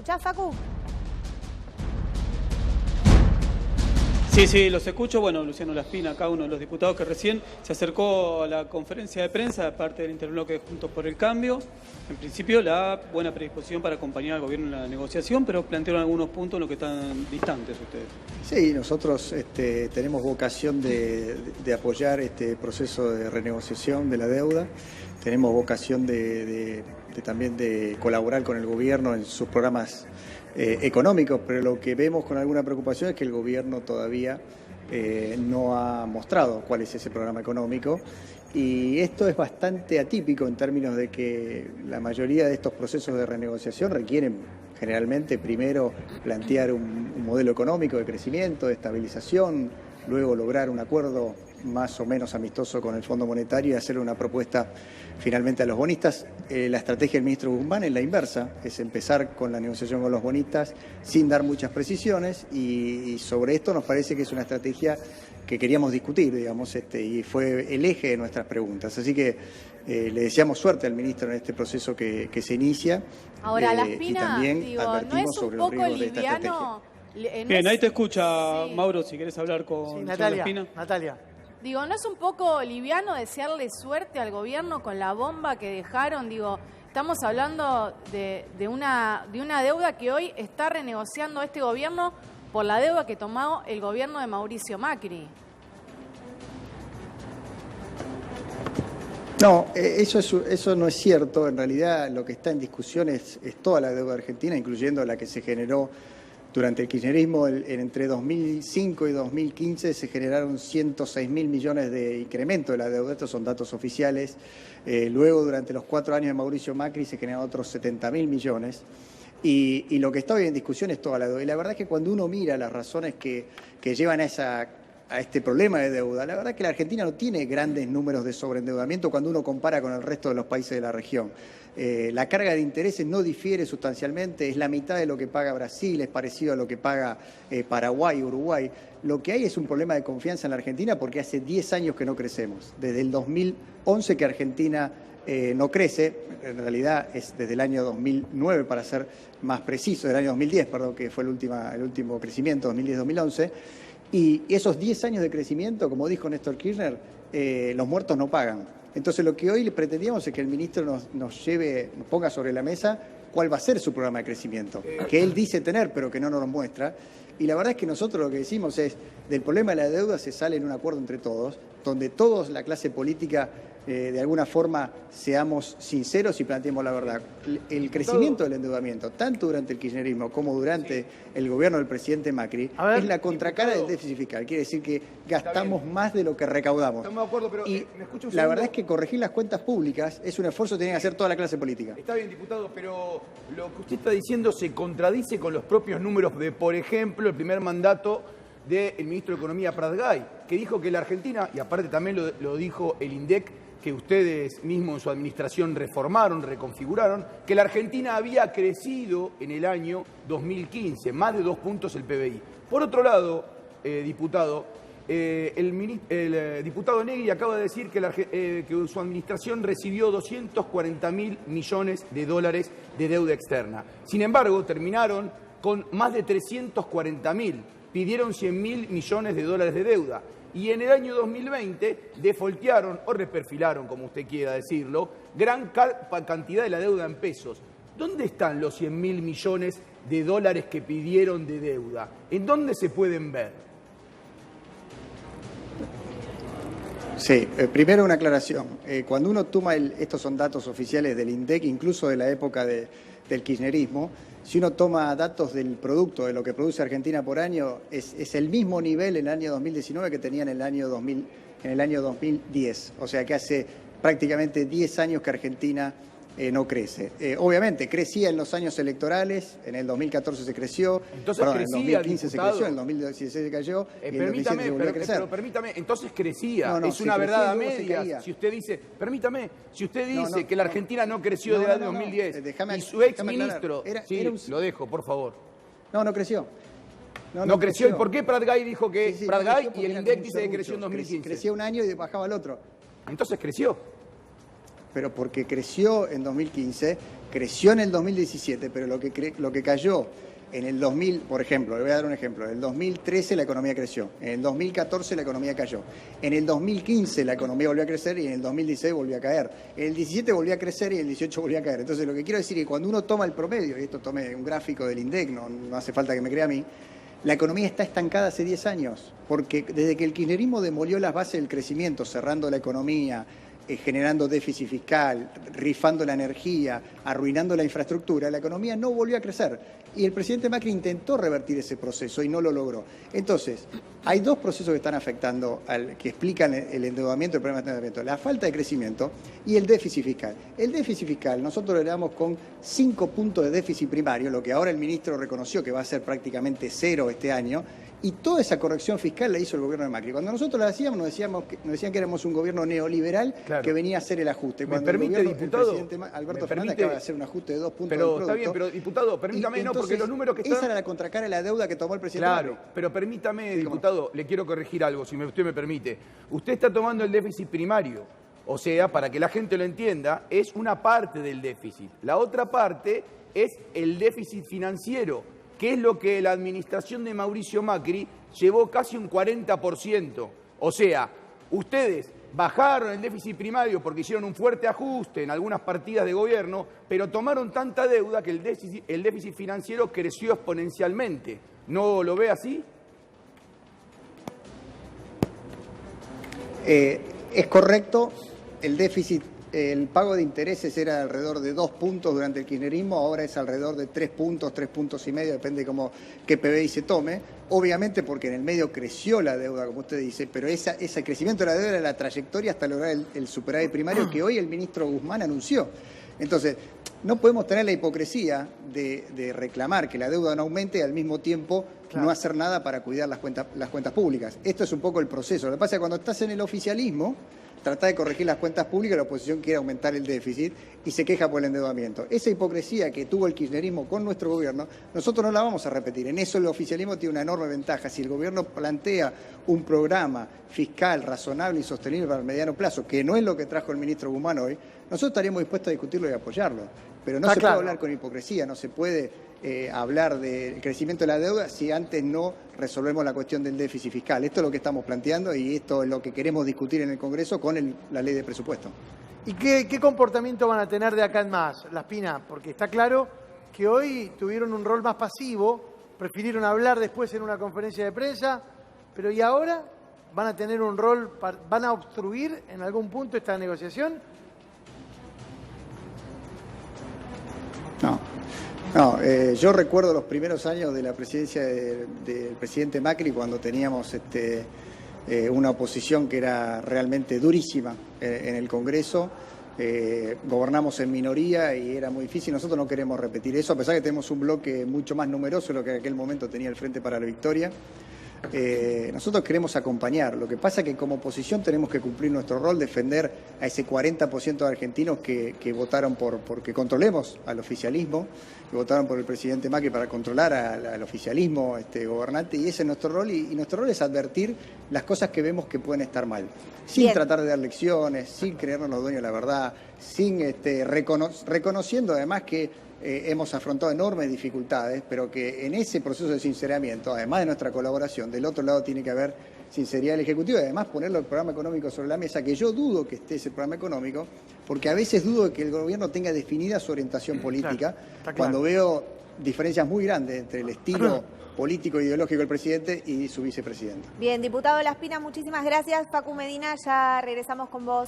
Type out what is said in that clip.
escuchás, Facu? Sí, los escucho. Bueno, Luciano Laspina, acá uno de los diputados que recién se acercó a la conferencia de prensa de parte del interbloque Juntos por el Cambio. En principio, la buena predisposición para acompañar al gobierno en la negociación, pero plantearon algunos puntos en los que están distantes ustedes. Sí, nosotros tenemos vocación de apoyar este proceso de renegociación de la deuda. Tenemos vocación también de colaborar con el gobierno en sus programas económicos, pero lo que vemos con alguna preocupación es que el gobierno todavía no ha mostrado cuál es ese programa económico, y esto es bastante atípico en términos de que la mayoría de estos procesos de renegociación requieren generalmente primero plantear un modelo económico de crecimiento, de estabilización, luego lograr un acuerdo más o menos amistoso con el Fondo Monetario y hacer una propuesta finalmente a los bonistas. La estrategia del ministro Guzmán es la inversa, es empezar con la negociación con los bonistas sin dar muchas precisiones, y sobre esto nos parece que es una estrategia que queríamos discutir, digamos, y fue el eje de nuestras preguntas. Así que le deseamos suerte al ministro en este proceso que se inicia. Ahora, Laspina, y también digo, advertimos ¿no es sobre un los poco riesgos de esta estrategia. liviano? Bien, ahí te escucha, Sí. Mauro, si querés hablar con Sí, Laspina. Natalia. Digo, ¿no es un poco liviano desearle suerte al gobierno con la bomba que dejaron? Digo, estamos hablando de una deuda que hoy está renegociando este gobierno por la deuda que tomó el gobierno de Mauricio Macri. No, eso no es cierto. En realidad lo que está en discusión es toda la deuda argentina, incluyendo la que se generó durante el kirchnerismo. Entre 2005 y 2015 se generaron 106.000 millones de incremento de la deuda. Estos son datos oficiales. Luego, durante los 4 años de Mauricio Macri, se generaron otros 70.000 millones. Y lo que está hoy en discusión es toda la deuda. Y la verdad es que cuando uno mira las razones que llevan a este problema de deuda, la verdad es que la Argentina no tiene grandes números de sobreendeudamiento cuando uno compara con el resto de los países de la región. La carga de intereses no difiere sustancialmente, es la mitad de lo que paga Brasil, es parecido a lo que paga Paraguay, Uruguay. Lo que hay es un problema de confianza en la Argentina porque hace 10 años que no crecemos. Desde el 2011 que Argentina no crece, en realidad es desde el año 2009 para ser más preciso, del año 2010, perdón, que fue el último crecimiento, 2010-2011. Y esos 10 años de crecimiento, como dijo Néstor Kirchner, los muertos no pagan. Entonces lo que hoy le pretendíamos es que el ministro nos ponga sobre la mesa cuál va a ser su programa de crecimiento, que él dice tener pero que no nos lo muestra. Y la verdad es que nosotros lo que decimos es, del problema de la deuda se sale en un acuerdo entre todos, donde todos, la clase política, de alguna forma seamos sinceros y planteemos la verdad. El crecimiento del endeudamiento, tanto durante el kirchnerismo como durante el gobierno del presidente Macri, es la contracara del déficit fiscal. Quiere decir que gastamos más de lo que recaudamos. Estamos de acuerdo, pero y ¿me escucha un la segundo? verdad es que corregir las cuentas públicas es un esfuerzo que tiene que hacer toda la clase política. Está bien, diputado, pero lo que usted está diciendo se contradice con los propios números de, por ejemplo, el primer mandato del ministro de Economía, Pratgay, que dijo que la Argentina, y aparte también lo dijo el INDEC, que ustedes mismos en su administración reformaron, reconfiguraron, que la Argentina había crecido en el año 2015, más de 2 puntos el PBI. Por otro lado, diputado, el diputado Negri acaba de decir que su administración recibió 240.000 millones de dólares de deuda externa. Sin embargo, terminaron con más de 340.000, pidieron 100.000 millones de dólares de deuda. Y en el año 2020 defoltearon o reperfilaron, como usted quiera decirlo, gran cantidad de la deuda en pesos. ¿Dónde están los 100.000 millones de dólares que pidieron de deuda? ¿En dónde se pueden ver? Sí, primero una aclaración. Cuando uno toma estos son datos oficiales del INDEC, incluso de la época del kirchnerismo, si uno toma datos del producto, de lo que produce Argentina por año, es el mismo nivel en el año 2019 que tenía en el año 2010. O sea que hace prácticamente 10 años que Argentina no crece. Obviamente, crecía en los años electorales, en el 2014 se creció, entonces en el crecía, 2015 diputado. se creció, en el 2016 se cayó, y en el 2017 volvió a crecer. Pero permítame, entonces crecía, No, es se una crecía verdad a y luego se medias. caía. Si usted dice, permítame, si usted dice No, que la Argentina no creció desde el año 2010 déjame- y su déjame ex ministro, aclarar. sí, Era un- lo dejo, por favor. No creció. No creció. ¿Y por qué Pratgay dijo que Sí, Pratgay no creció porque y el era INDEC como un dice que creció en serrucho. 2015? Crecía un año y bajaba el otro. Entonces creció. pero porque creció en 2015, creció en el 2017, pero lo que cayó en el 2000, por ejemplo, le voy a dar un ejemplo, en el 2013 la economía creció, en el 2014 la economía cayó, en el 2015 la economía volvió a crecer y en el 2016 volvió a caer, en el 17 volvió a crecer y en el 18 volvió a caer. Entonces lo que quiero decir es que cuando uno toma el promedio, y esto tomé un gráfico del INDEC, no hace falta que me crea a mí, la economía está estancada hace 10 años, porque desde que el kirchnerismo demolió las bases del crecimiento, cerrando la economía, generando déficit fiscal, rifando la energía, arruinando la infraestructura, la economía no volvió a crecer. Y el presidente Macri intentó revertir ese proceso y no lo logró. Entonces, hay dos procesos que están afectando, que explican el endeudamiento, el problema de endeudamiento: la falta de crecimiento y el déficit fiscal. El déficit fiscal, nosotros lo damos con 5 puntos de déficit primario, lo que ahora el ministro reconoció que va a ser prácticamente 0 este año, y toda esa corrección fiscal la hizo el gobierno de Macri. Cuando nosotros la hacíamos, nos decían que éramos un gobierno neoliberal, claro, que venía a hacer el ajuste. Cuando el presidente Alberto Fernández acaba de hacer un ajuste de 2 puntos del producto. Está bien, pero diputado, permítame, entonces, porque los números que están... Esa era la contracara de la deuda que tomó el presidente Claro, Macri. pero permítame, diputado, le quiero corregir algo, si usted me permite. Usted está tomando el déficit primario, o sea, para que la gente lo entienda, es una parte del déficit. La otra parte es el déficit financiero, que es lo que la administración de Mauricio Macri llevó casi un 40%. O sea, ustedes bajaron el déficit primario porque hicieron un fuerte ajuste en algunas partidas de gobierno, pero tomaron tanta deuda que el déficit financiero creció exponencialmente. ¿No lo ve así? Es correcto, el déficit, el pago de intereses era alrededor de 2 puntos durante el kirchnerismo, ahora es alrededor de 3 puntos, 3 puntos y medio, depende de qué PBI se tome. Obviamente porque en el medio creció la deuda, como usted dice, pero ese crecimiento de la deuda era la trayectoria hasta lograr el superávit primario que hoy el ministro Guzmán anunció. Entonces, no podemos tener la hipocresía de reclamar que la deuda no aumente y al mismo tiempo no hacer nada para cuidar las cuentas públicas. Esto es un poco el proceso. Lo que pasa es que cuando estás en el oficialismo, trata de corregir las cuentas públicas, la oposición quiere aumentar el déficit y se queja por el endeudamiento. Esa hipocresía que tuvo el kirchnerismo con nuestro gobierno, nosotros no la vamos a repetir. En eso el oficialismo tiene una enorme ventaja. Si el gobierno plantea un programa fiscal razonable y sostenible para el mediano plazo, que no es lo que trajo el ministro Guzmán hoy, nosotros estaríamos dispuestos a discutirlo y apoyarlo. Pero no se puede hablar con hipocresía, no se puede hablar del crecimiento de la deuda si antes no resolvemos la cuestión del déficit fiscal. Esto es lo que estamos planteando y esto es lo que queremos discutir en el Congreso con la ley de presupuesto. ¿Y qué comportamiento van a tener de acá en más, Laspina? Porque está claro que hoy tuvieron un rol más pasivo, prefirieron hablar después en una conferencia de prensa, pero ¿y ahora van a tener un rol, van a obstruir en algún punto esta negociación? No, yo recuerdo los primeros años de la presidencia del presidente Macri cuando teníamos una oposición que era realmente durísima en el Congreso. Gobernamos en minoría y era muy difícil. Nosotros no queremos repetir eso, a pesar que tenemos un bloque mucho más numeroso de lo que en aquel momento tenía el Frente para la Victoria. Nosotros queremos acompañar. Lo que pasa es que como oposición tenemos que cumplir nuestro rol, defender a ese 40% de argentinos que votaron porque controlemos al oficialismo, que votaron por el presidente Macri para controlar al oficialismo gobernante, y ese es nuestro rol, y nuestro rol es advertir las cosas que vemos que pueden estar mal, sin tratar de dar lecciones, sin creernos los dueños de la verdad, sin reconociendo además que hemos afrontado enormes dificultades, pero que en ese proceso de sinceramiento, además de nuestra colaboración, del otro lado tiene que haber sinceridad del Ejecutivo y además ponerlo el programa económico sobre la mesa, que yo dudo que esté ese programa económico, porque a veces dudo de que el gobierno tenga definida su orientación política, cuando veo diferencias muy grandes entre el estilo político e ideológico del presidente y su vicepresidente. Bien, diputado Laspina, muchísimas gracias. Facu Medina, ya regresamos con vos.